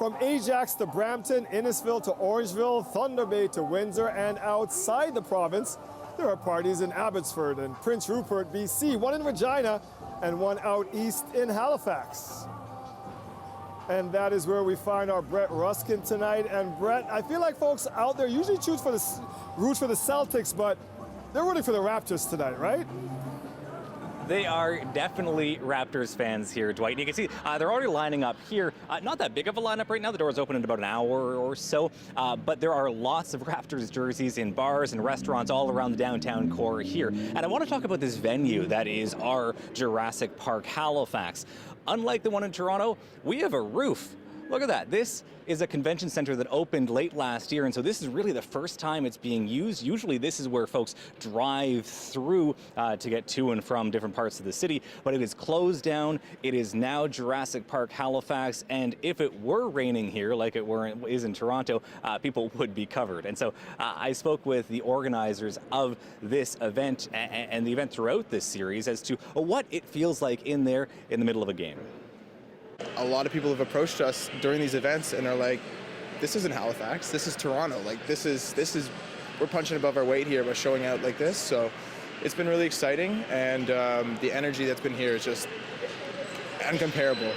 From Ajax to Brampton, Innisfil to Orangeville, Thunder Bay to Windsor, and outside the province, there are parties in Abbotsford and Prince Rupert, BC, one in Regina and one out east in Halifax. And that is where we find our Brett Ruskin tonight. And Brett, I feel like folks out there usually root for the Celtics, but they're rooting for the Raptors tonight, right? They are definitely Raptors fans here, Dwight. And you can see they're already lining up here. Not that big of a lineup right now. The doors open in about an hour or so. But there are lots of Raptors jerseys in bars and restaurants all around the downtown core here. And I want to talk about this venue that is our Jurassic Park Halifax. Unlike the one in Toronto, we have a roof. Look at that. This is a convention center that opened late last year, and so this is really the first time it's being used. Usually this is where folks drive through to get to and from different parts of the city, but it is closed down. It is now Jurassic Park Halifax, and if it were raining here, like it is in Toronto, people would be covered. And so I spoke with the organizers of this event and the event throughout this series as to what it feels like in there in the middle of a game. A lot of people have approached us during these events and are like, this isn't Halifax, this is Toronto. Like this is, we're punching above our weight here by showing out like this. So it's been really exciting, and the energy that's been here is just incomparable.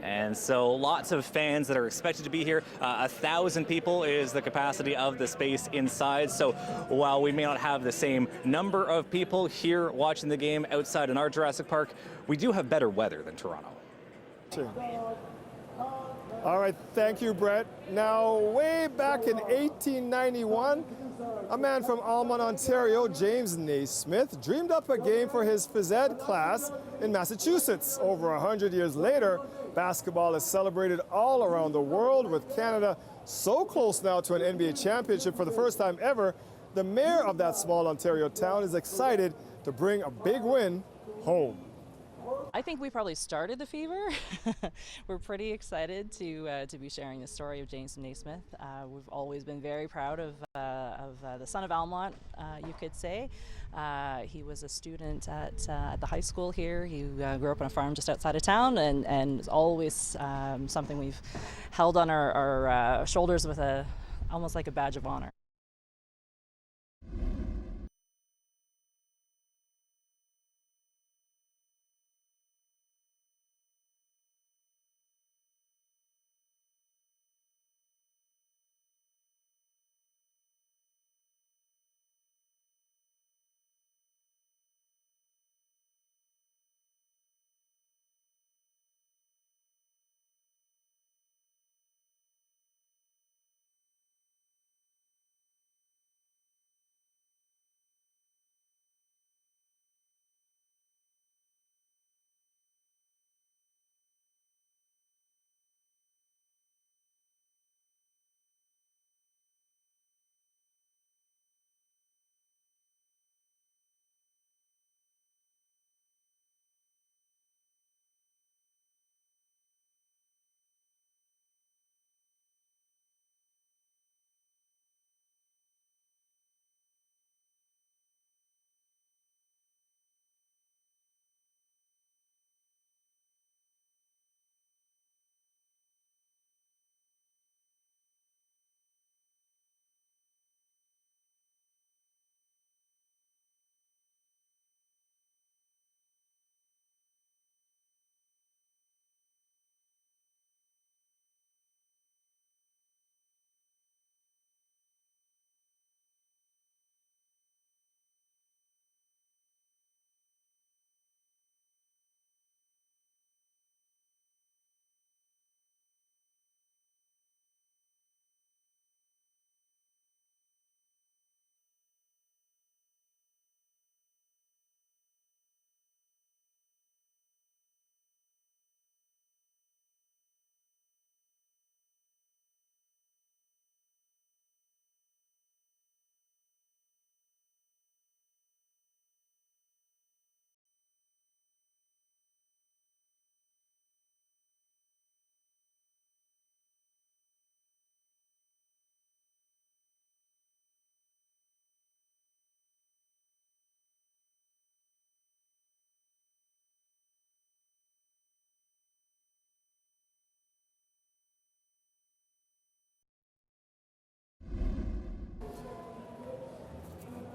And so lots of fans that are expected to be here. 1,000 people is the capacity of the space inside. So while we may not have the same number of people here watching the game outside in our Jurassic Park, we do have better weather than Toronto. All right, thank you, Brett. Now, way back in 1891, a man from Almond, Ontario, James Naismith, dreamed up a game for his phys ed class in Massachusetts. Over 100 years later, basketball is celebrated all around the world, with Canada so close now to an NBA championship for the first time ever. The mayor of that small Ontario town is excited to bring a big win home. I think we probably started the fever. We're pretty excited to be sharing the story of James Naismith. We've always been very proud of the son of Almont, you could say. He was a student at the high school here. He grew up on a farm just outside of town, and it's always something we've held on our shoulders with almost like a badge of honor.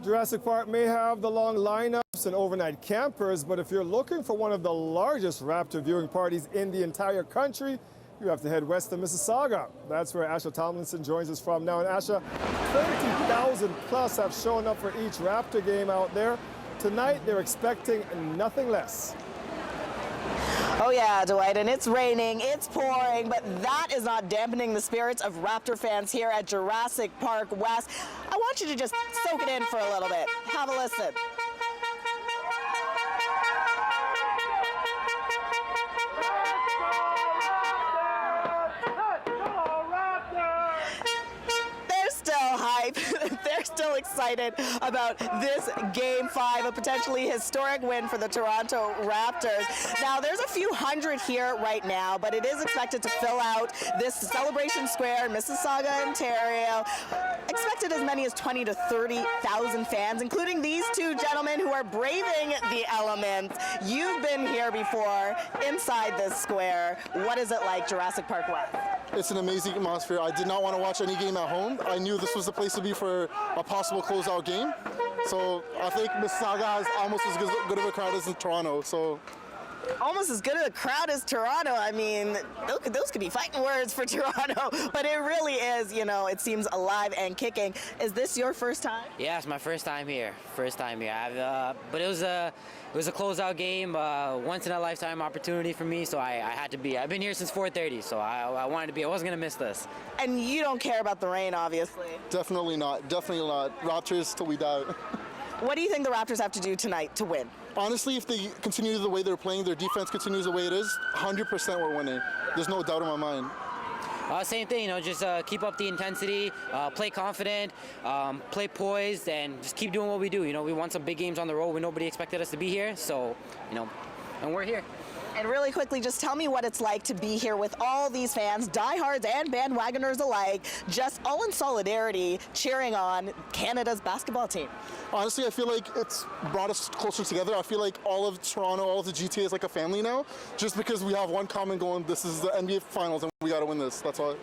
Jurassic Park may have the long lineups and overnight campers, but if you're looking for one of the largest raptor viewing parties in the entire country, you have to head west to Mississauga. That's where Asha Tomlinson joins us from now. And Asha, 20,000 plus have shown up for each Raptor game out there. Tonight, they're expecting nothing less. Oh yeah, Dwight, and it's raining, it's pouring, but that is not dampening the spirits of Raptor fans here at Jurassic Park West. I want you to just soak it in for a little bit. Have a listen. They're still excited about this Game 5, a potentially historic win for the Toronto Raptors. Now, there's a few hundred here right now, but it is expected to fill out this celebration square in Mississauga, Ontario. Expected as many as 20 to 30,000 fans, including these two gentlemen who are braving the elements. You've been here before, inside this square. What is it like, Jurassic Park West? It's an amazing atmosphere. I did not want to watch any game at home. I knew this was the place to be for a possible closeout game. So I think Mississauga has almost as good of a crowd as in Toronto. So almost as good a crowd as Toronto. I mean, those could be fighting words for Toronto, but it really is, you know, it seems alive and kicking. Is this your first time? Yeah, it's my first time here. First time here. But it was a closeout game, once in a lifetime opportunity for me, so I had to be. I've been here since 4:30, so I wanted to be. I wasn't gonna miss this. And you don't care about the rain, obviously. Definitely not. Definitely not. Raptors till we die. What do you think the Raptors have to do tonight to win? Honestly, if they continue the way they're playing, their defense continues the way it is, 100% we're winning. There's no doubt in my mind. Same thing, you know, just keep up the intensity, play confident, play poised, and just keep doing what we do. You know, we won some big games on the road when nobody expected us to be here, so, you know, and we're here. And really quickly, just tell me what it's like to be here with all these fans, diehards and bandwagoners alike, just all in solidarity, cheering on Canada's basketball team. Honestly, I feel like it's brought us closer together. I feel like all of Toronto, all of the GTA is like a family now, just because we have one common goal, and this is the NBA Finals, and we got to win this. That's all.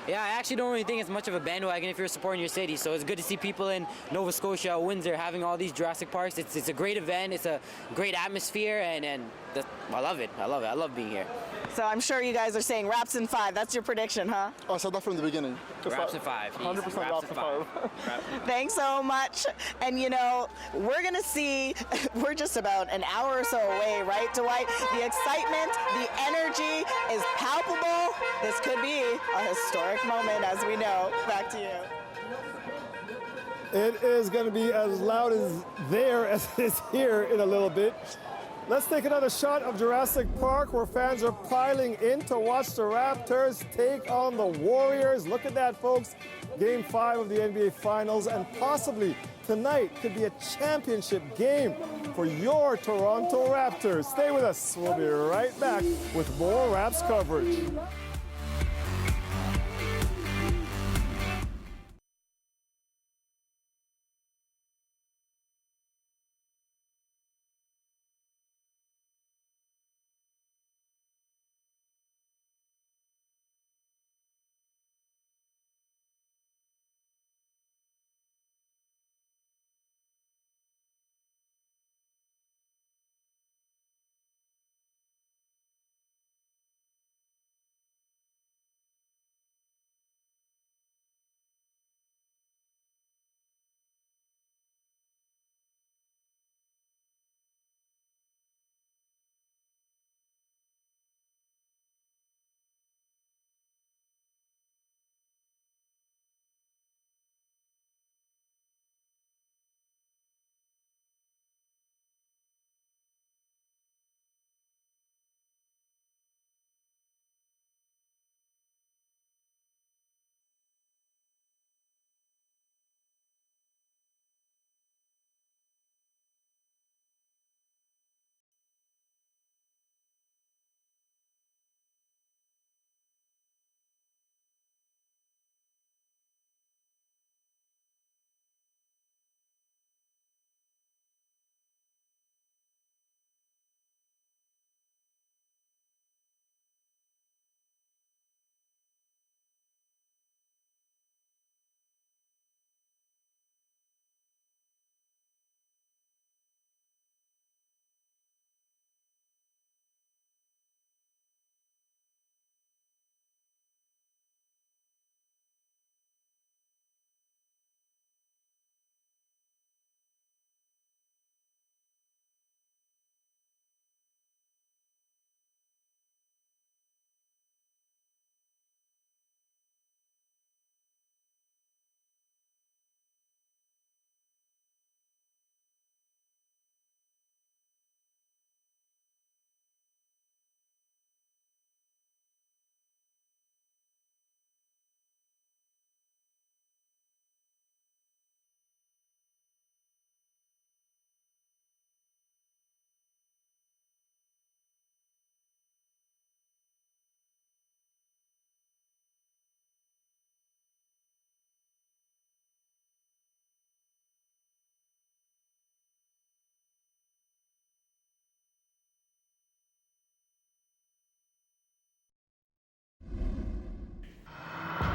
Yeah, I actually don't really think it's much of a bandwagon if you're supporting your city, so it's good to see people in Nova Scotia, Windsor, having all these Jurassic Parks. It's a great event, it's a great atmosphere, and I love it. I love it. I love being here. So I'm sure you guys are saying Raps in 5. That's your prediction, huh? I said that from the beginning. Raps in 5. 100% Raps in 5. Thanks so much. And you know, we're going to see, we're just about an hour or so away, right, Dwight? The excitement, the energy is palpable. This could be a historic moment, as we know. Back to you. It is going to be as loud as there as it is here in a little bit. Let's take another shot of Jurassic Park, where fans are piling in to watch the Raptors take on the Warriors. Look at that, folks. Game 5 of the NBA Finals, and possibly tonight could be a championship game for your Toronto Raptors. Stay with us. We'll be right back with more Raps coverage.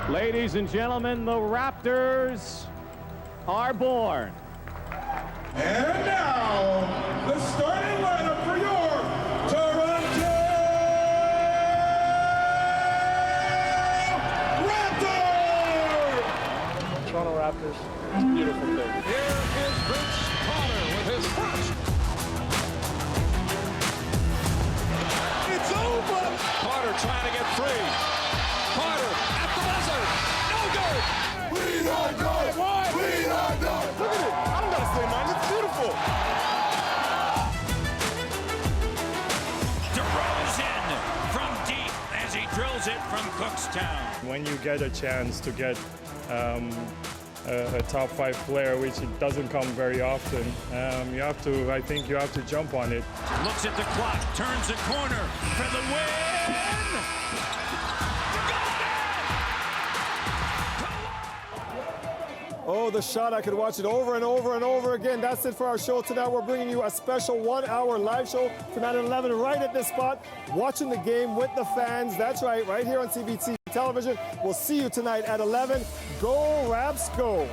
Ladies and gentlemen, the Raptors are born. And now, the starting lineup for your Toronto Raptors! Toronto Raptors, it's a beautiful thing. Here is Vince Carter with his first. It's over! Carter trying to get free. Carter at the buzzer. No good! We are done! What? We are done! Look at it! I don't gotta say mine. It's beautiful! DeRozan from deep as he drills it from Cookstown. When you get a chance to get a top 5 player, which it doesn't come very often, I think you have to jump on it. Looks at the clock, turns the corner for the win! Oh, the shot. I could watch it over and over and over again. That's it for our show tonight. We're bringing you a special 1-hour live show tonight at 11 right at this spot, watching the game with the fans. That's right here on CBC television. We'll see you tonight at 11. Go, Raps, go.